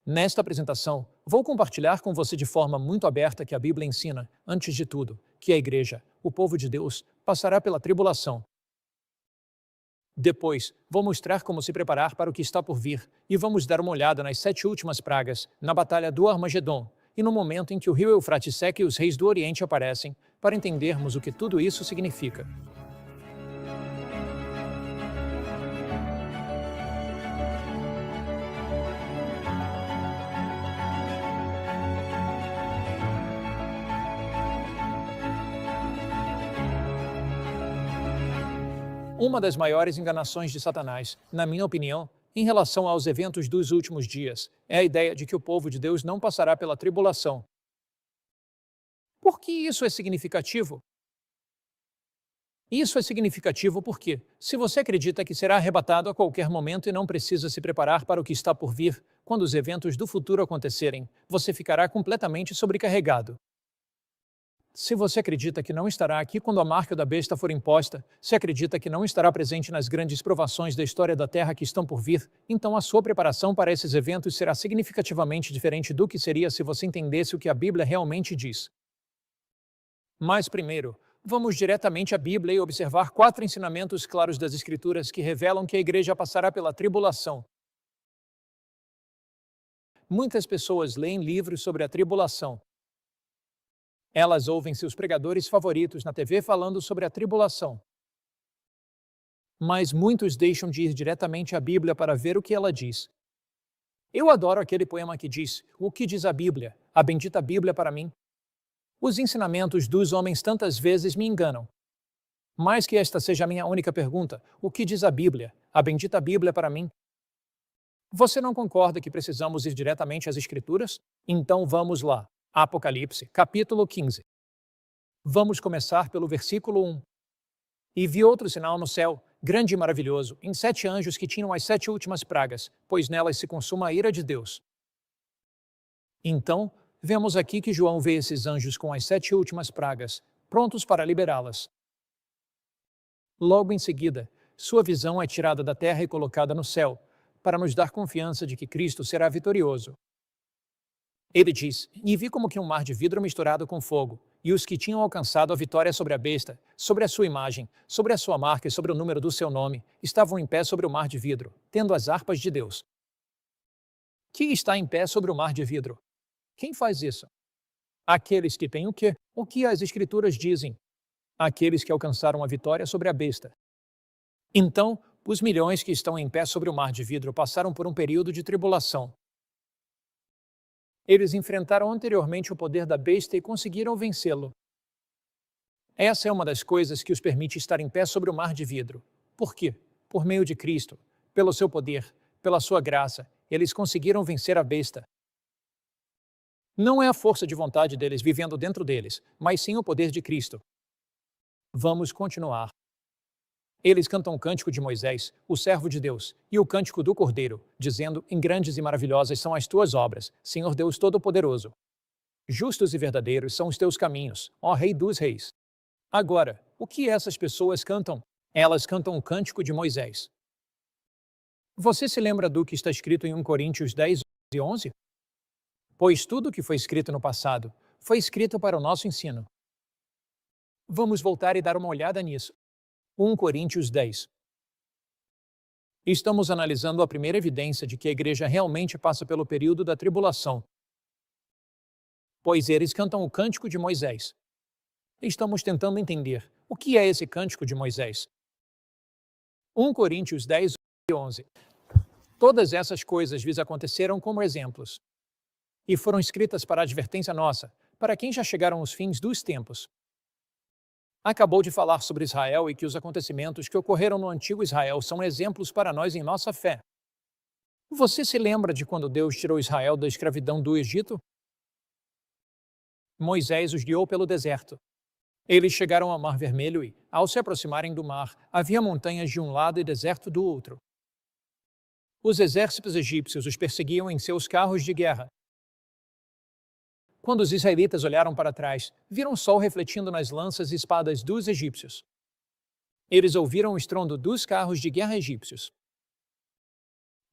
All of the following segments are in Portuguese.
Nesta apresentação, vou compartilhar com você de forma muito aberta que a Bíblia ensina, antes de tudo, que a Igreja, o povo de Deus, passará pela tribulação. Depois, vou mostrar como se preparar para o que está por vir e vamos dar uma olhada nas 7 últimas pragas, na Batalha do Armagedon e no momento em que o rio Eufrates seca e os reis do Oriente aparecem, para entendermos o que tudo isso significa. Uma das maiores enganações de Satanás, na minha opinião, em relação aos eventos dos últimos dias, é a ideia de que o povo de Deus não passará pela tribulação. Por que isso é significativo? Isso é significativo porque, se você acredita que será arrebatado a qualquer momento e não precisa se preparar para o que está por vir, quando os eventos do futuro acontecerem, você ficará completamente sobrecarregado. Se você acredita que não estará aqui quando a marca da besta for imposta, se acredita que não estará presente nas grandes provações da história da Terra que estão por vir, então a sua preparação para esses eventos será significativamente diferente do que seria se você entendesse o que a Bíblia realmente diz. Mas primeiro, vamos diretamente à Bíblia e observar 4 ensinamentos claros das Escrituras que revelam que a igreja passará pela tribulação. Muitas pessoas leem livros sobre a tribulação. Elas ouvem seus pregadores favoritos na TV falando sobre a tribulação. Mas muitos deixam de ir diretamente à Bíblia para ver o que ela diz. Eu adoro aquele poema que diz: "O que diz a Bíblia? A bendita Bíblia para mim." Os ensinamentos dos homens tantas vezes me enganam. Mais que esta seja a minha única pergunta: o que diz a Bíblia? A bendita Bíblia para mim? Você não concorda que precisamos ir diretamente às Escrituras? Então vamos lá. Apocalipse, capítulo 15. Vamos começar pelo versículo 1. E vi outro sinal no céu, grande e maravilhoso, em 7 anjos que tinham as 7 últimas pragas, pois nelas se consuma a ira de Deus. Então, vemos aqui que João vê esses anjos com as 7 últimas pragas, prontos para liberá-las. Logo em seguida, sua visão é tirada da terra e colocada no céu, para nos dar confiança de que Cristo será vitorioso. Ele diz: "E vi como que um mar de vidro misturado com fogo, e os que tinham alcançado a vitória sobre a besta, sobre a sua imagem, sobre a sua marca e sobre o número do seu nome, estavam em pé sobre o mar de vidro, tendo as harpas de Deus." Quem está em pé sobre o mar de vidro? Quem faz isso? Aqueles que têm o quê? O que as Escrituras dizem? Aqueles que alcançaram a vitória sobre a besta. Então, os milhões que estão em pé sobre o mar de vidro passaram por um período de tribulação. Eles enfrentaram anteriormente o poder da besta e conseguiram vencê-lo. Essa é uma das coisas que os permite estar em pé sobre o mar de vidro. Por quê? Por meio de Cristo, pelo seu poder, pela sua graça, eles conseguiram vencer a besta. Não é a força de vontade deles vivendo dentro deles, mas sim o poder de Cristo. Vamos continuar. Eles cantam o cântico de Moisés, o servo de Deus, e o cântico do Cordeiro, dizendo: "Em grandes e maravilhosas são as tuas obras, Senhor Deus Todo-Poderoso. Justos e verdadeiros são os teus caminhos, ó Rei dos Reis." Agora, o que essas pessoas cantam? Elas cantam o cântico de Moisés. Você se lembra do que está escrito em 1 Coríntios 10 e 11? Pois tudo o que foi escrito no passado foi escrito para o nosso ensino. Vamos voltar e dar uma olhada nisso. 1 Coríntios 10. Estamos analisando a primeira evidência de que a igreja realmente passa pelo período da tribulação. Pois eles cantam o cântico de Moisés. Estamos tentando entender o que é esse cântico de Moisés. 1 Coríntios 10 e 11. Todas essas coisas lhes aconteceram como exemplos, e foram escritas para advertência nossa, para quem já chegaram os fins dos tempos. Acabou de falar sobre Israel e que os acontecimentos que ocorreram no antigo Israel são exemplos para nós em nossa fé. Você se lembra de quando Deus tirou Israel da escravidão do Egito? Moisés os guiou pelo deserto. Eles chegaram ao Mar Vermelho e, ao se aproximarem do mar, havia montanhas de um lado e deserto do outro. Os exércitos egípcios os perseguiam em seus carros de guerra. Quando os israelitas olharam para trás, viram o sol refletindo nas lanças e espadas dos egípcios. Eles ouviram o estrondo dos carros de guerra egípcios.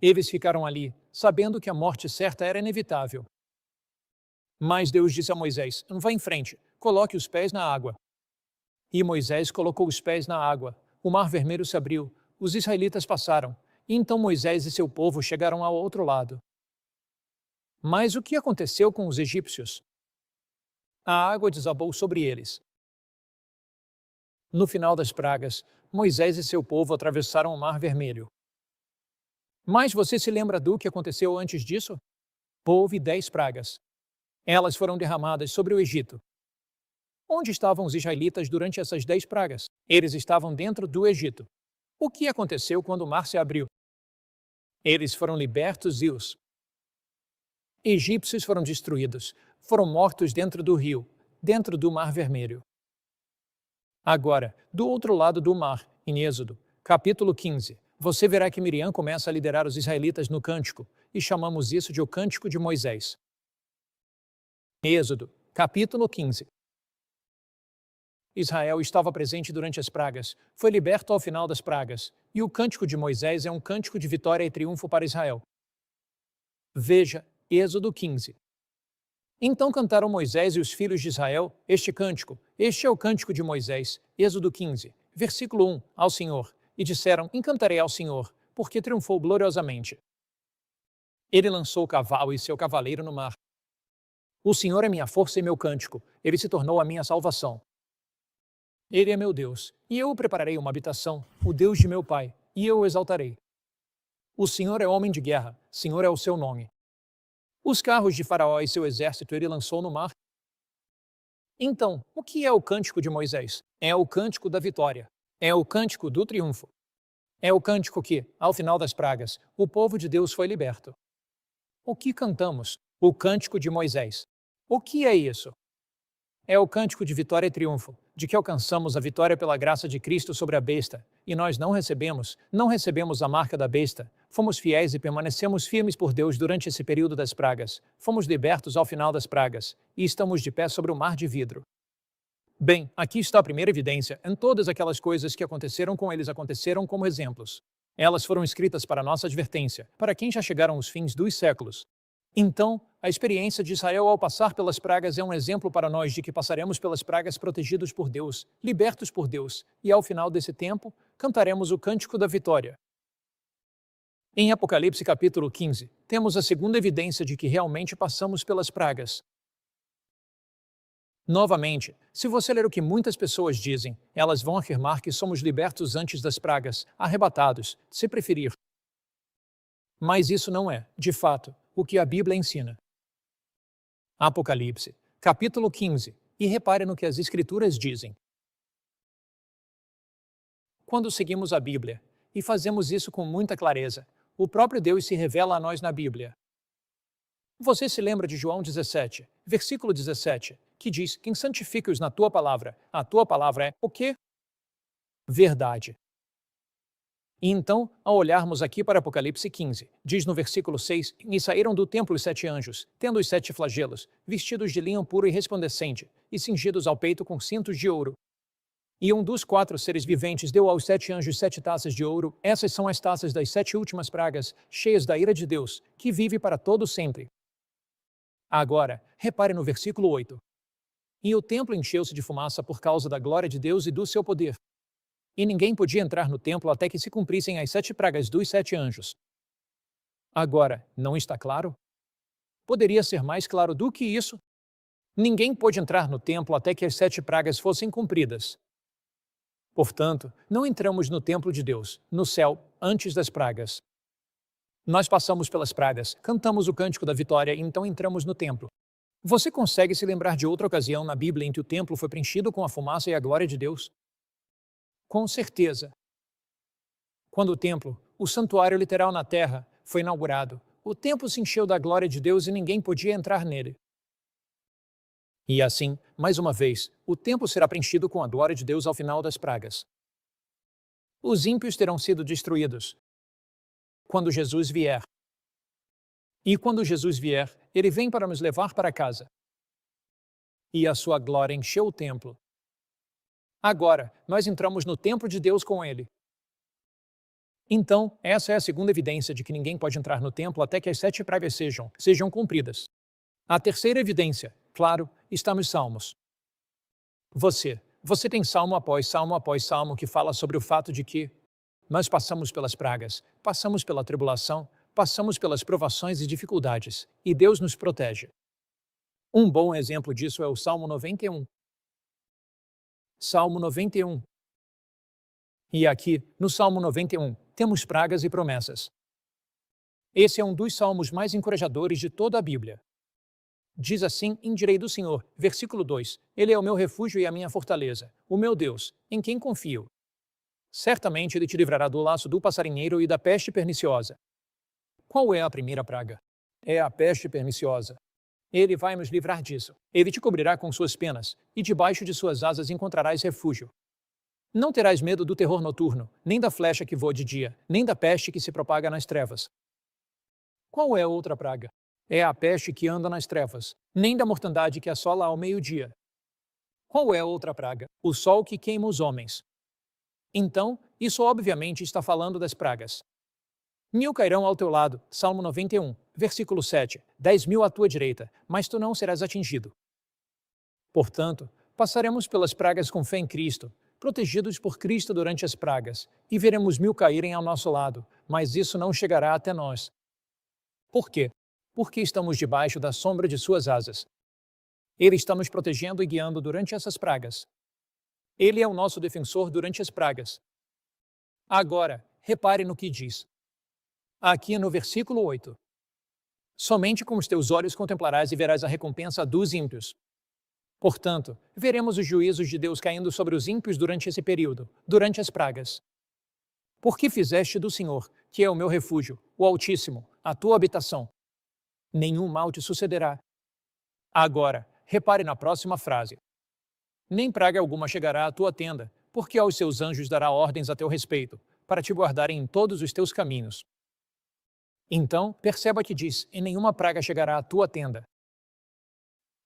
Eles ficaram ali, sabendo que a morte certa era inevitável. Mas Deus disse a Moisés: vá em frente, coloque os pés na água. E Moisés colocou os pés na água. O mar vermelho se abriu, os israelitas passaram, e então Moisés e seu povo chegaram ao outro lado. Mas o que aconteceu com os egípcios? A água desabou sobre eles. No final das pragas, Moisés e seu povo atravessaram o Mar Vermelho. Mas você se lembra do que aconteceu antes disso? Houve 10 pragas. Elas foram derramadas sobre o Egito. Onde estavam os israelitas durante essas 10 pragas? Eles estavam dentro do Egito. O que aconteceu quando o mar se abriu? Eles foram libertos e os egípcios foram destruídos. Foram mortos dentro do rio, dentro do Mar Vermelho. Agora, do outro lado do mar, em Êxodo, capítulo 15, você verá que Miriam começa a liderar os israelitas no cântico, e chamamos isso de o Cântico de Moisés. Êxodo, capítulo 15. Israel estava presente durante as pragas, foi liberto ao final das pragas, e o Cântico de Moisés é um cântico de vitória e triunfo para Israel. Veja, Êxodo 15. Então cantaram Moisés e os filhos de Israel este cântico. Este é o cântico de Moisés, Êxodo 15, versículo 1, ao Senhor. E disseram: encantarei ao Senhor, porque triunfou gloriosamente. Ele lançou o cavalo e seu cavaleiro no mar. O Senhor é minha força e meu cântico, ele se tornou a minha salvação. Ele é meu Deus, e eu o prepararei uma habitação, o Deus de meu pai, e eu o exaltarei. O Senhor é homem de guerra, Senhor é o seu nome. Os carros de Faraó e seu exército ele lançou no mar. Então, o que é o cântico de Moisés? É o cântico da vitória. É o cântico do triunfo. É o cântico que, ao final das pragas, o povo de Deus foi liberto. O que cantamos? O cântico de Moisés. O que é isso? É o cântico de vitória e triunfo, de que alcançamos a vitória pela graça de Cristo sobre a besta, e nós não recebemos a marca da besta, fomos fiéis e permanecemos firmes por Deus durante esse período das pragas, fomos libertos ao final das pragas, e estamos de pé sobre o mar de vidro. Bem, aqui está a primeira evidência, em todas aquelas coisas que aconteceram com eles aconteceram como exemplos. Elas foram escritas para nossa advertência, para quem já chegaram os fins dos séculos. Então, a experiência de Israel ao passar pelas pragas é um exemplo para nós de que passaremos pelas pragas protegidos por Deus, libertos por Deus, e ao final desse tempo, cantaremos o cântico da vitória. Em Apocalipse capítulo 15, temos a segunda evidência de que realmente passamos pelas pragas. Novamente, se você ler o que muitas pessoas dizem, elas vão afirmar que somos libertos antes das pragas, arrebatados, se preferir. Mas isso não é, de fato, o que a Bíblia ensina. Apocalipse, capítulo 15, e repare no que as Escrituras dizem. Quando seguimos a Bíblia, e fazemos isso com muita clareza, o próprio Deus se revela a nós na Bíblia. Você se lembra de João 17, versículo 17, que diz: quem santifica-os na tua palavra, a tua palavra é o quê? Verdade. E então, ao olharmos aqui para Apocalipse 15, diz no versículo 6, e saíram do templo os 7 anjos, tendo os 7 flagelos, vestidos de linho puro e resplandecente, e cingidos ao peito com cintos de ouro. E um dos 4 seres viventes deu aos 7 anjos 7 taças de ouro, essas são as taças das 7 últimas pragas, cheias da ira de Deus, que vive para todo sempre. Agora, repare no versículo 8. E o templo encheu-se de fumaça por causa da glória de Deus e do seu poder. E ninguém podia entrar no templo até que se cumprissem as 7 pragas dos 7 anjos. Agora, não está claro? Poderia ser mais claro do que isso? Ninguém pôde entrar no templo até que as 7 pragas fossem cumpridas. Portanto, não entramos no templo de Deus, no céu, antes das pragas. Nós passamos pelas pragas, cantamos o cântico da vitória e então entramos no templo. Você consegue se lembrar de outra ocasião na Bíblia em que o templo foi preenchido com a fumaça e a glória de Deus? Com certeza. Quando o templo, o santuário literal na terra, foi inaugurado, o templo se encheu da glória de Deus e ninguém podia entrar nele. E assim, mais uma vez, o templo será preenchido com a glória de Deus ao final das pragas. Os ímpios terão sido destruídos quando Jesus vier. E quando Jesus vier, ele vem para nos levar para casa. E a sua glória encheu o templo. Agora, nós entramos no templo de Deus com ele. Então, essa é a segunda evidência de que ninguém pode entrar no templo até que as 7 pragas sejam cumpridas. A terceira evidência, claro, está nos Salmos. Você tem salmo após salmo que fala sobre o fato de que nós passamos pelas pragas, passamos pela tribulação, passamos pelas provações e dificuldades, e Deus nos protege. Um bom exemplo disso é o Salmo 91. Salmo 91. E aqui, no Salmo 91, temos pragas e promessas. Esse é um dos salmos mais encorajadores de toda a Bíblia. Diz assim: Indirei do Senhor, versículo 2, Ele é o meu refúgio e a minha fortaleza, o meu Deus, em quem confio. Certamente Ele te livrará do laço do passarinheiro e da peste perniciosa. Qual é a primeira praga? É a peste perniciosa. Ele vai nos livrar disso. Ele te cobrirá com suas penas, e debaixo de suas asas encontrarás refúgio. Não terás medo do terror noturno, nem da flecha que voa de dia, nem da peste que se propaga nas trevas. Qual é a outra praga? É a peste que anda nas trevas, nem da mortandade que assola ao meio-dia. Qual é a outra praga? O sol que queima os homens. Então, isso obviamente está falando das pragas. 1000 cairão ao teu lado, Salmo 91, versículo 7, 10.000 à tua direita, mas tu não serás atingido. Portanto, passaremos pelas pragas com fé em Cristo, protegidos por Cristo durante as pragas, e veremos 1000 caírem ao nosso lado, mas isso não chegará até nós. Por quê? Porque estamos debaixo da sombra de suas asas. Ele está nos protegendo e guiando durante essas pragas. Ele é o nosso defensor durante as pragas. Agora, repare no que diz. Aqui no versículo 8. Somente com os teus olhos contemplarás e verás a recompensa dos ímpios. Portanto, veremos os juízos de Deus caindo sobre os ímpios durante esse período, durante as pragas. Porque fizeste do Senhor, que é o meu refúgio, o Altíssimo, a tua habitação. Nenhum mal te sucederá. Agora, repare na próxima frase. Nem praga alguma chegará à tua tenda, porque aos seus anjos dará ordens a teu respeito, para te guardarem em todos os teus caminhos. Então, perceba que diz, e nenhuma praga chegará à tua tenda.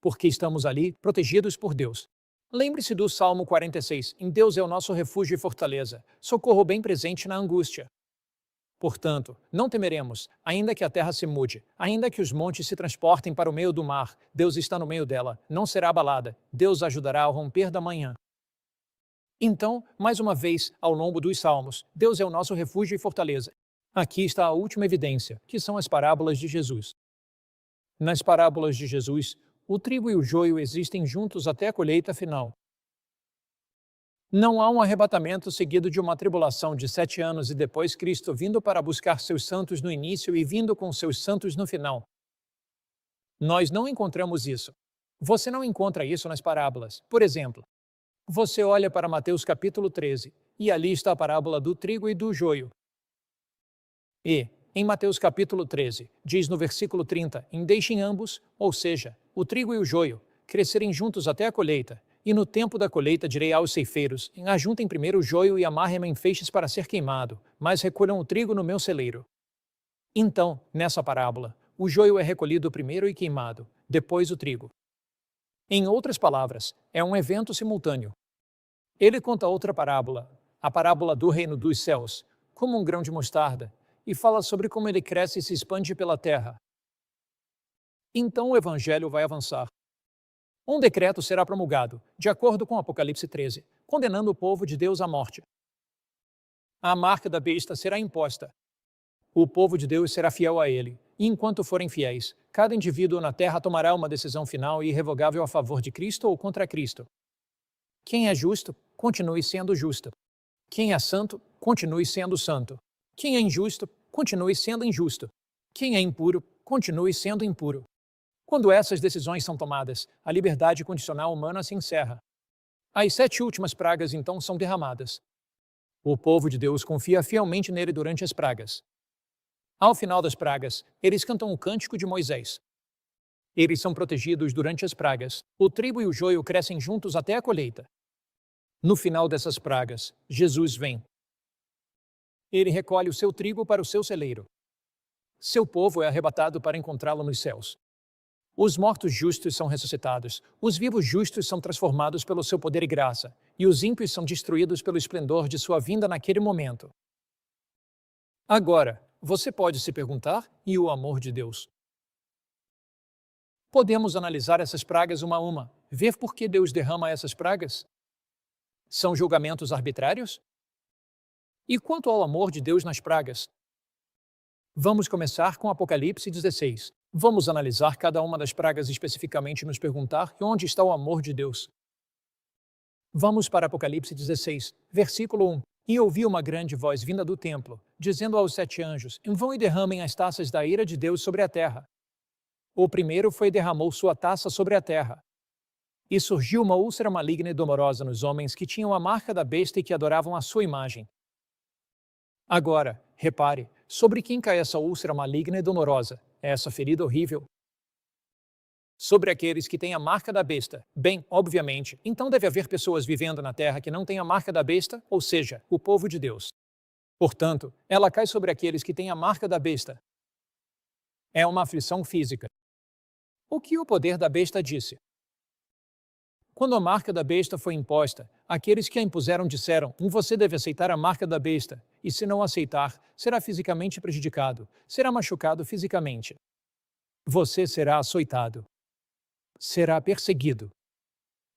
Porque estamos ali, protegidos por Deus. Lembre-se do Salmo 46, em Deus é o nosso refúgio e fortaleza, socorro bem presente na angústia. Portanto, não temeremos, ainda que a terra se mude, ainda que os montes se transportem para o meio do mar, Deus está no meio dela, não será abalada, Deus ajudará ao romper da manhã. Então, mais uma vez, ao longo dos Salmos, Deus é o nosso refúgio e fortaleza. Aqui está a última evidência, que são as parábolas de Jesus. Nas parábolas de Jesus, o trigo e o joio existem juntos até a colheita final. Não há um arrebatamento seguido de uma tribulação de 7 anos e depois Cristo vindo para buscar seus santos no início e vindo com seus santos no final. Nós não encontramos isso. Você não encontra isso nas parábolas. Por exemplo, você olha para Mateus capítulo 13, e ali está a parábola do trigo e do joio. E, em Mateus capítulo 13, diz no versículo 30, deixem ambos, ou seja, o trigo e o joio, crescerem juntos até a colheita, e no tempo da colheita direi aos ceifeiros, ajuntem primeiro o joio e amarrem-me em feixes para ser queimado, mas recolham o trigo no meu celeiro. Então, nessa parábola, o joio é recolhido primeiro e queimado, depois o trigo. Em outras palavras, é um evento simultâneo. Ele conta outra parábola, a parábola do reino dos céus, como um grão de mostarda, e fala sobre como ele cresce e se expande pela terra. Então o evangelho vai avançar. Um decreto será promulgado, de acordo com Apocalipse 13, condenando o povo de Deus à morte. A marca da besta será imposta. O povo de Deus será fiel a ele, e enquanto forem fiéis, cada indivíduo na terra tomará uma decisão final e irrevogável a favor de Cristo ou contra Cristo. Quem é justo, continue sendo justo. Quem é santo, continue sendo santo. Quem é injusto, continue sendo injusto. Quem é impuro, continue sendo impuro. Quando essas decisões são tomadas, a liberdade condicional humana se encerra. As 7 últimas pragas então são derramadas. O povo de Deus confia fielmente nele durante as pragas. Ao final das pragas, eles cantam o cântico de Moisés. Eles são protegidos durante as pragas. O trigo e o joio crescem juntos até a colheita. No final dessas pragas, Jesus vem. Ele recolhe o seu trigo para o seu celeiro. Seu povo é arrebatado para encontrá-lo nos céus. Os mortos justos são ressuscitados, os vivos justos são transformados pelo seu poder e graça, e os ímpios são destruídos pelo esplendor de sua vinda naquele momento. Agora, você pode se perguntar: e o amor de Deus? Podemos analisar essas pragas uma a uma, ver por que Deus derrama essas pragas? São julgamentos arbitrários? E quanto ao amor de Deus nas pragas? Vamos começar com Apocalipse 16. Vamos analisar cada uma das pragas especificamente e nos perguntar onde está o amor de Deus. Vamos para Apocalipse 16, versículo 1. E ouvi uma grande voz vinda do templo, dizendo aos 7 anjos: vão e derramem as taças da ira de Deus sobre a terra. O primeiro foi e derramou sua taça sobre a terra. E surgiu uma úlcera maligna e dolorosa nos homens que tinham a marca da besta e que adoravam a sua imagem. Agora, repare, sobre quem cai essa úlcera maligna e dolorosa, essa ferida horrível? Sobre aqueles que têm a marca da besta. Bem, obviamente, então deve haver pessoas vivendo na terra que não têm a marca da besta, ou seja, o povo de Deus. Portanto, ela cai sobre aqueles que têm a marca da besta. É uma aflição física. O que o poder da besta disse? Quando a marca da besta foi imposta, aqueles que a impuseram disseram: você deve aceitar a marca da besta, e se não aceitar, será fisicamente prejudicado, será machucado fisicamente. Você será açoitado. Será perseguido.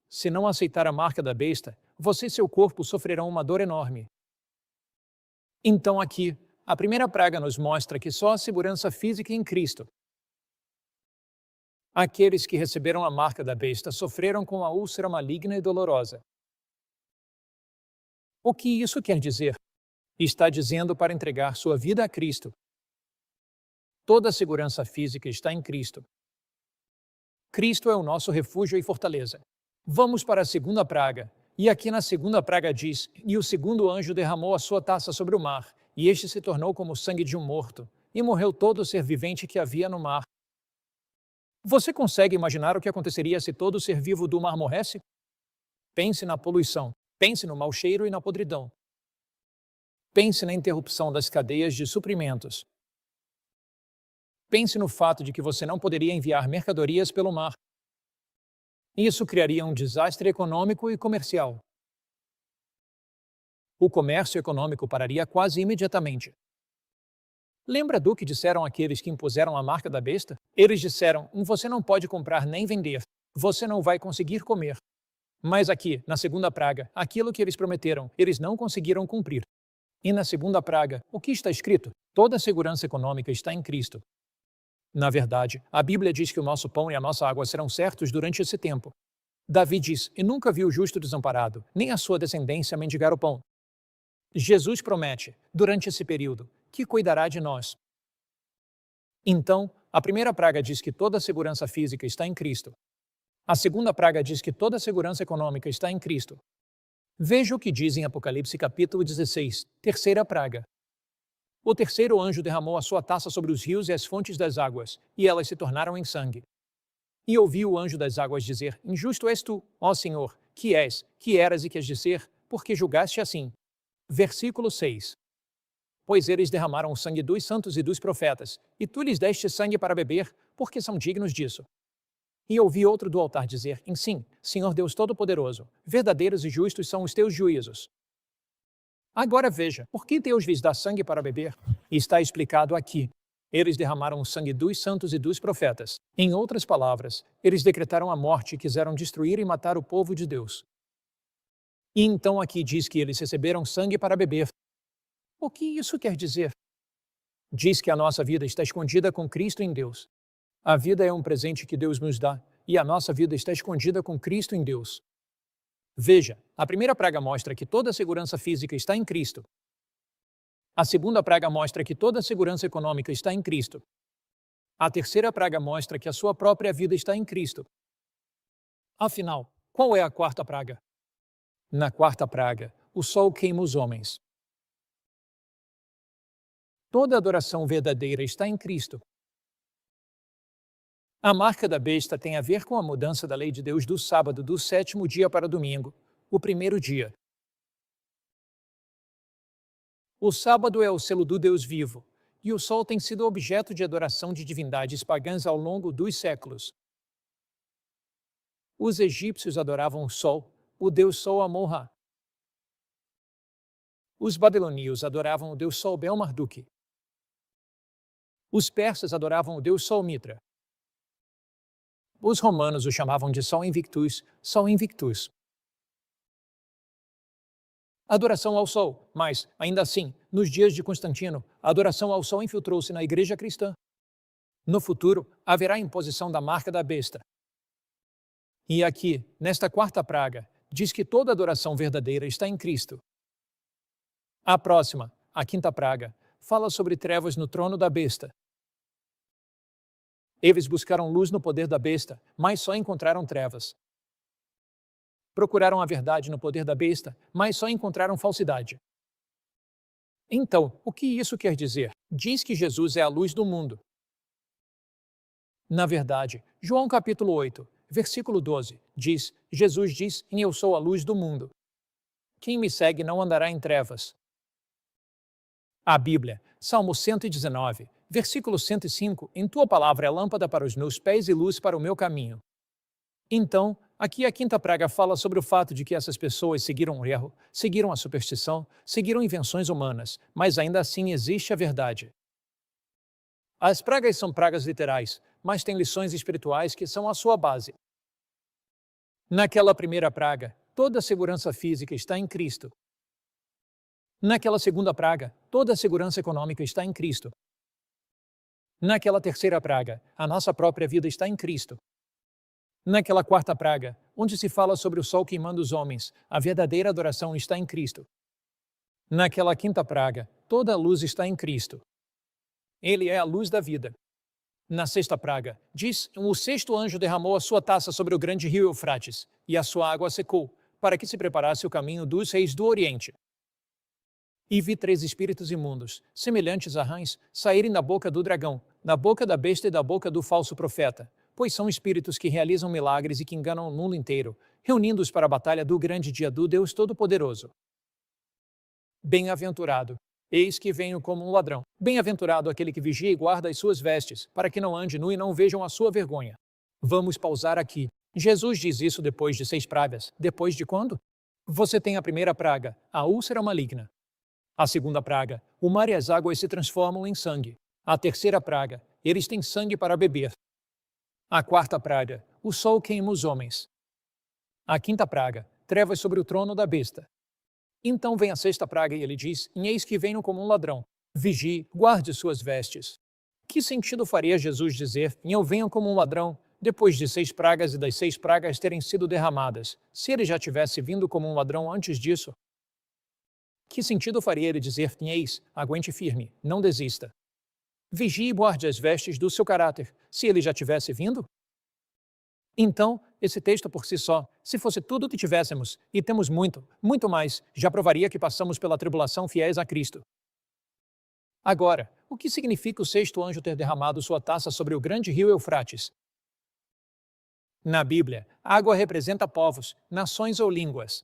Se não aceitar a marca da besta, você e seu corpo sofrerão uma dor enorme. Então aqui, a primeira praga nos mostra que só a segurança física em Cristo. Aqueles que receberam a marca da besta sofreram com a úlcera maligna e dolorosa. O que isso quer dizer? Está dizendo para entregar sua vida a Cristo. Toda a segurança física está em Cristo. Cristo é o nosso refúgio e fortaleza. Vamos para a segunda praga. E aqui na segunda praga diz: e o segundo anjo derramou a sua taça sobre o mar, e este se tornou como o sangue de um morto, e morreu todo o ser vivente que havia no mar. Você consegue imaginar o que aconteceria se todo ser vivo do mar morresse? Pense na poluição, pense no mau cheiro e na podridão. Pense na interrupção das cadeias de suprimentos. Pense no fato de que você não poderia enviar mercadorias pelo mar. Isso criaria um desastre econômico e comercial. O comércio econômico pararia quase imediatamente. Lembra do que disseram aqueles que impuseram a marca da besta? Eles disseram: você não pode comprar nem vender, você não vai conseguir comer. Mas aqui, na segunda praga, aquilo que eles prometeram, eles não conseguiram cumprir. E na segunda praga, o que está escrito? Toda a segurança econômica está em Cristo. Na verdade, a Bíblia diz que o nosso pão e a nossa água serão certos durante esse tempo. Davi diz: e nunca vi o justo desamparado, nem a sua descendência mendigar o pão. Jesus promete, durante esse período, que cuidará de nós. Então, a primeira praga diz que toda a segurança física está em Cristo. A segunda praga diz que toda a segurança econômica está em Cristo. Veja o que diz em Apocalipse capítulo 16, terceira praga. O terceiro anjo derramou a sua taça sobre os rios e as fontes das águas, e elas se tornaram em sangue. E ouvi o anjo das águas dizer: injusto és tu, ó Senhor, que és, que eras e que has de ser, porque julgaste assim. Versículo 6. Pois eles derramaram o sangue dos santos e dos profetas, e tu lhes deste sangue para beber, porque são dignos disso. E ouvi outro do altar dizer: sim, Senhor Deus Todo-Poderoso, verdadeiros e justos são os teus juízos. Agora veja, por que Deus lhes dá sangue para beber? Está explicado aqui. Eles derramaram o sangue dos santos e dos profetas. Em outras palavras, eles decretaram a morte e quiseram destruir e matar o povo de Deus. E então aqui diz que eles receberam sangue para beber. O que isso quer dizer? Diz que a nossa vida está escondida com Cristo em Deus. A vida é um presente que Deus nos dá, e a nossa vida está escondida com Cristo em Deus. Veja, a primeira praga mostra que toda a segurança física está em Cristo. A segunda praga mostra que toda a segurança econômica está em Cristo. A terceira praga mostra que a sua própria vida está em Cristo. Afinal, qual é a quarta praga? Na quarta praga, o sol queima os homens. Toda adoração verdadeira está em Cristo. A marca da besta tem a ver com a mudança da lei de Deus do sábado do sétimo dia para domingo, o primeiro dia. O sábado é o selo do Deus vivo, e o sol tem sido objeto de adoração de divindades pagãs ao longo dos séculos. Os egípcios adoravam o sol, o deus Sol Amon-Ra. Os babilônios adoravam o deus Sol Bel-Marduk. Os persas adoravam o deus Sol Mitra. Os romanos o chamavam de Sol Invictus, Sol Invictus. Adoração ao Sol, mas, ainda assim, nos dias de Constantino, a adoração ao Sol infiltrou-se na Igreja cristã. No futuro, haverá a imposição da marca da besta. E aqui, nesta quarta praga, diz que toda adoração verdadeira está em Cristo. A próxima, a quinta praga, fala sobre trevas no trono da besta. Eles buscaram luz no poder da besta, mas só encontraram trevas. Procuraram a verdade no poder da besta, mas só encontraram falsidade. Então, o que isso quer dizer? Diz que Jesus é a luz do mundo. Na verdade, João capítulo 8, versículo 12, diz, Jesus diz, eu sou a luz do mundo. Quem me segue não andará em trevas. A Bíblia, Salmo 119, versículo 105, em tua palavra é lâmpada para os meus pés e luz para o meu caminho. Então, aqui a quinta praga fala sobre o fato de que essas pessoas seguiram o erro, seguiram a superstição, seguiram invenções humanas, mas ainda assim existe a verdade. As pragas são pragas literais, mas têm lições espirituais que são a sua base. Naquela primeira praga, toda a segurança física está em Cristo. Naquela segunda praga, toda a segurança econômica está em Cristo. Naquela terceira praga, a nossa própria vida está em Cristo. Naquela quarta praga, onde se fala sobre o sol queimando os homens, a verdadeira adoração está em Cristo. Naquela quinta praga, toda a luz está em Cristo. Ele é a luz da vida. Na sexta praga, diz, o sexto anjo derramou a sua taça sobre o grande rio Eufrates, e a sua água secou, para que se preparasse o caminho dos reis do Oriente. E vi 3 espíritos imundos, semelhantes a rãs, saírem da boca do dragão, da boca da besta e da boca do falso profeta, pois são espíritos que realizam milagres e que enganam o mundo inteiro, reunindo-os para a batalha do grande dia do Deus Todo-Poderoso. Bem-aventurado, eis que venho como um ladrão. Bem-aventurado aquele que vigia e guarda as suas vestes, para que não ande nu e não vejam a sua vergonha. Vamos pausar aqui. Jesus diz isso depois de 6 pragas. Depois de quando? Você tem a primeira praga, a úlcera maligna. A segunda praga, o mar e as águas se transformam em sangue. A terceira praga, eles têm sangue para beber. A quarta praga, o sol queima os homens. A quinta praga, trevas sobre o trono da besta. Então vem a sexta praga e ele diz, eis que venho como um ladrão. Vigie, guarde suas vestes. Que sentido faria Jesus dizer, eu venho como um ladrão, depois de 6 pragas e das 6 pragas terem sido derramadas, se ele já tivesse vindo como um ladrão antes disso? Que sentido faria ele dizer, eis, aguente firme, não desista. Vigie e guarde as vestes do seu caráter, se ele já tivesse vindo? Então, esse texto por si só, se fosse tudo o que tivéssemos, e temos muito, muito mais, já provaria que passamos pela tribulação fiéis a Cristo. Agora, o que significa o sexto anjo ter derramado sua taça sobre o grande rio Eufrates? Na Bíblia, a água representa povos, nações ou línguas.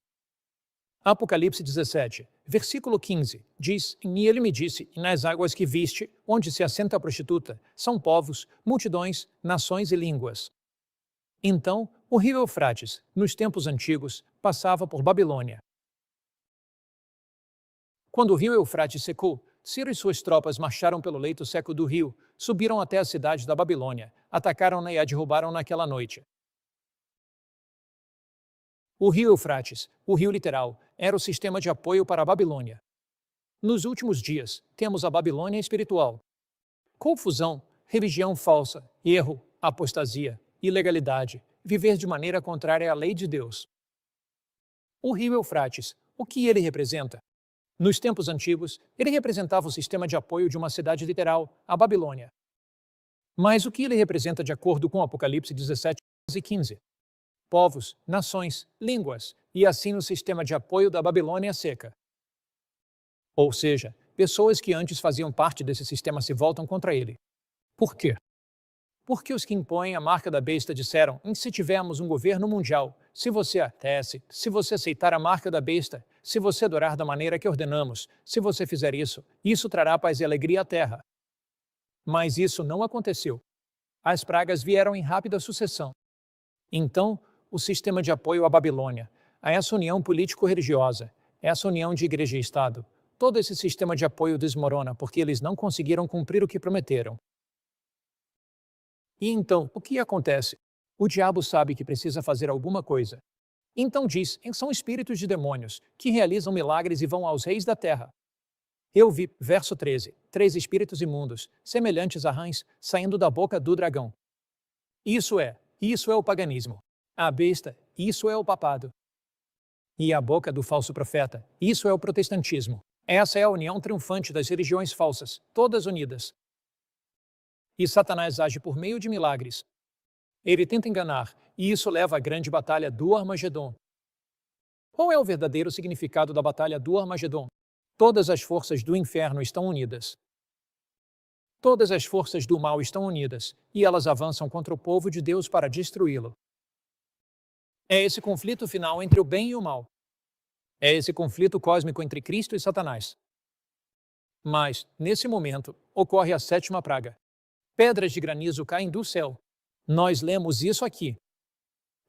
Apocalipse 17, versículo 15, diz, e ele me disse, nas águas que viste, onde se assenta a prostituta, são povos, multidões, nações e línguas. Então, o rio Eufrates, nos tempos antigos, passava por Babilônia. Quando o rio Eufrates secou, Ciro e suas tropas marcharam pelo leito seco do rio, subiram até a cidade da Babilônia, atacaram-na e a derrubaram naquela noite. O rio Eufrates, o rio literal, era o sistema de apoio para a Babilônia. Nos últimos dias, temos a Babilônia espiritual. Confusão, religião falsa, erro, apostasia, ilegalidade, viver de maneira contrária à lei de Deus. O rio Eufrates, o que ele representa? Nos tempos antigos, ele representava o sistema de apoio de uma cidade literal, a Babilônia. Mas o que ele representa de acordo com Apocalipse 17 e 15? Povos, nações, línguas, e assim o sistema de apoio da Babilônia seca. Ou seja, pessoas que antes faziam parte desse sistema se voltam contra ele. Por quê? Porque os que impõem a marca da besta disseram, se tivermos um governo mundial, se você atece, se você aceitar a marca da besta, se você adorar da maneira que ordenamos, se você fizer isso, isso trará paz e alegria à terra. Mas isso não aconteceu. As pragas vieram em rápida sucessão. Então, o sistema de apoio à Babilônia, a essa união político-religiosa, essa união de igreja e Estado, todo esse sistema de apoio desmorona porque eles não conseguiram cumprir o que prometeram. E então, o que acontece? O diabo sabe que precisa fazer alguma coisa. Então diz: são espíritos de demônios, que realizam milagres e vão aos reis da terra. Eu vi, verso 13, 3 espíritos imundos, semelhantes a rãs, saindo da boca do dragão. Isso é o paganismo. A besta, isso é o papado. E a boca do falso profeta, isso é o protestantismo. Essa é a união triunfante das religiões falsas, todas unidas. E Satanás age por meio de milagres. Ele tenta enganar, e isso leva à grande batalha do Armagedon. Qual é o verdadeiro significado da batalha do Armagedon? Todas as forças do inferno estão unidas. Todas as forças do mal estão unidas, e elas avançam contra o povo de Deus para destruí-lo. É esse conflito final entre o bem e o mal. É esse conflito cósmico entre Cristo e Satanás. Mas, nesse momento, ocorre a 7ª praga. Pedras de granizo caem do céu. Nós lemos isso aqui.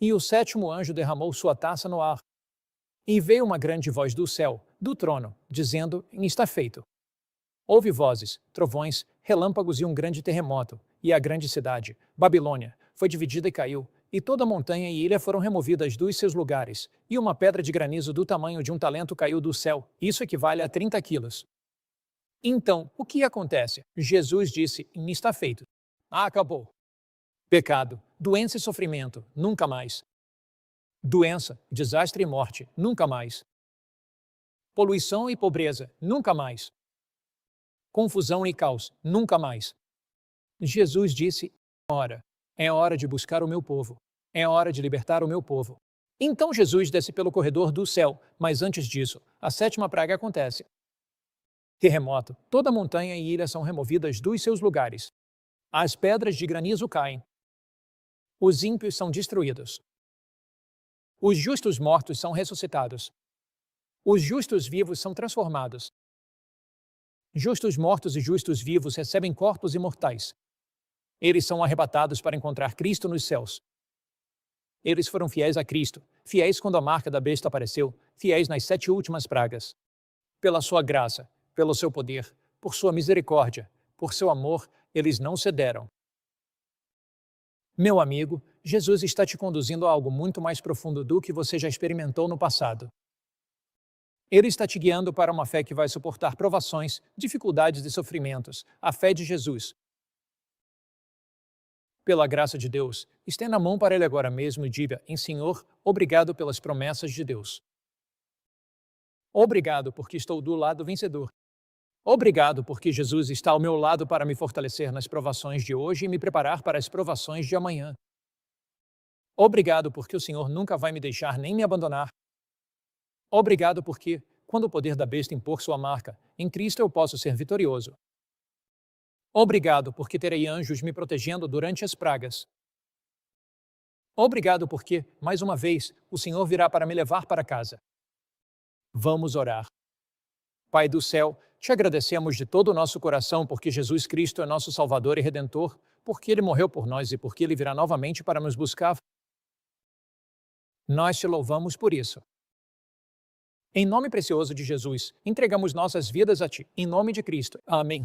E o 7º anjo derramou sua taça no ar. E veio uma grande voz do céu, do trono, dizendo: está feito. Houve vozes, trovões, relâmpagos e um grande terremoto, e a grande cidade, Babilônia, foi dividida e caiu, e toda montanha e ilha foram removidas dos seus lugares, e uma pedra de granizo do tamanho de um talento caiu do céu, isso equivale a 30 quilos. Então, o que acontece? Jesus disse: está feito. Acabou. Pecado, doença e sofrimento, nunca mais. Doença, desastre e morte, nunca mais. Poluição e pobreza, nunca mais. Confusão e caos, nunca mais. Jesus disse: é hora de buscar o meu povo. É hora de libertar o meu povo. Então Jesus desce pelo corredor do céu, mas antes disso, a 7ª praga acontece. Terremoto, toda montanha e ilha são removidas dos seus lugares. As pedras de granizo caem. Os ímpios são destruídos. Os justos mortos são ressuscitados. Os justos vivos são transformados. Justos mortos e justos vivos recebem corpos imortais. Eles são arrebatados para encontrar Cristo nos céus. Eles foram fiéis a Cristo, fiéis quando a marca da besta apareceu, fiéis nas 7 últimas pragas. Pela sua graça, pelo seu poder, por sua misericórdia, por seu amor, eles não cederam. Meu amigo, Jesus está te conduzindo a algo muito mais profundo do que você já experimentou no passado. Ele está te guiando para uma fé que vai suportar provações, dificuldades e sofrimentos, a fé de Jesus. Pela graça de Deus, estenda a mão para Ele agora mesmo e diga: Senhor, obrigado pelas promessas de Deus. Obrigado porque estou do lado vencedor. Obrigado porque Jesus está ao meu lado para me fortalecer nas provações de hoje e me preparar para as provações de amanhã. Obrigado porque o Senhor nunca vai me deixar nem me abandonar. Obrigado porque, quando o poder da besta impor sua marca, em Cristo eu posso ser vitorioso. Obrigado porque terei anjos me protegendo durante as pragas. Obrigado porque, mais uma vez, o Senhor virá para me levar para casa. Vamos orar. Pai do céu, te agradecemos de todo o nosso coração porque Jesus Cristo é nosso Salvador e Redentor, porque Ele morreu por nós e porque Ele virá novamente para nos buscar. Nós te louvamos por isso. Em nome precioso de Jesus, entregamos nossas vidas a Ti. Em nome de Cristo. Amém.